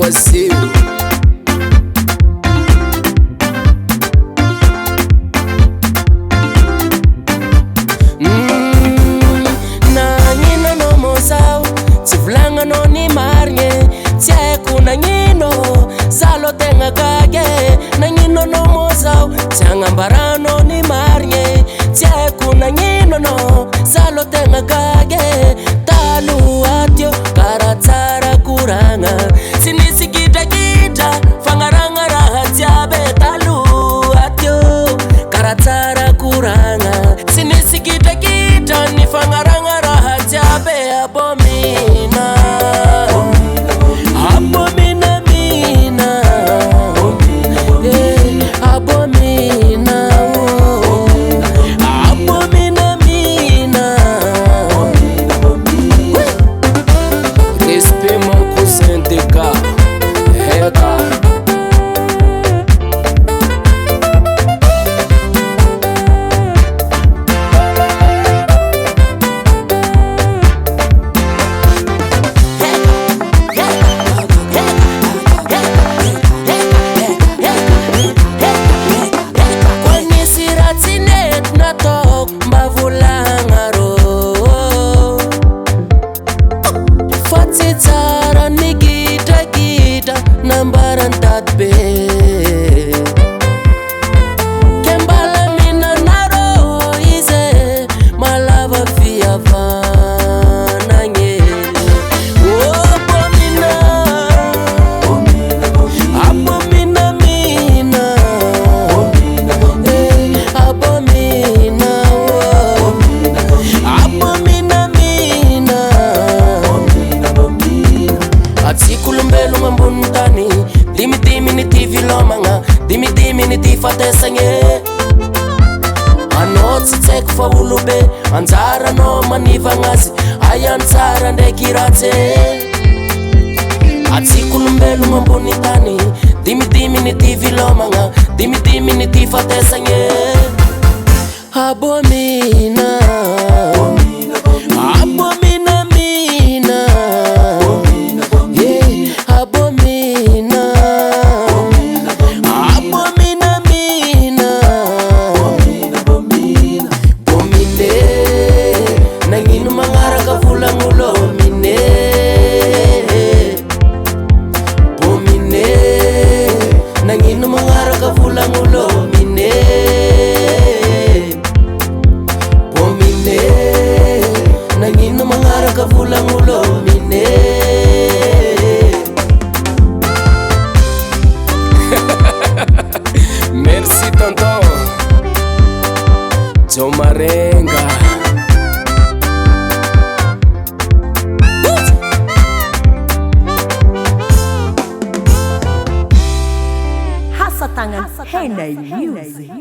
Brasil. Nagnino anao moa zao, tsy volagninao ny marigny. Tsy haiko nagnino, zalo tegna gaga. Nagnino anao moa zao, tsy agnambaranao ny marigny. Tsy haiko nagnino anao, zalo tegna gaga. Taloha teo karaha tsara koragna, tsy nisy gidradra fagnaragna raha jiaby. Taloha teo karaha tsara koragna, tsy nisy gidradra ny fagnaragna raha jiaby. Abomina, abomina mina, abomina, abomina mina. Respect mon cousin DK, Heka. Tsara ny gidra nambarantadbe, kembala minanaro izy malava fihavanagny. Abomina, abomina mina, abomina, abomina mina. Atsikolombelogna ambony tany, dimidimy ny ty vilomagna, dimidimy ny ty fatesagny. Anao tsy tsaiko fa olobe, anjaranao manivagna azy, ay antsara ndraiky ratsy. Atsikolombelogna ambony tany, dimidimy ny ty vilomagna, dimidimy ny ty fatesagny. Abomina, abomina mina, abomina, abomina mina. Bomine, nagnino magnaraka volagnulo mine. Bomine, nagnino magnaraka volagnulo mine. Bomine, nagnino magnaraka volagnulo mine. Merci tonton Joe Marenga. Hasa tangan Henay Music.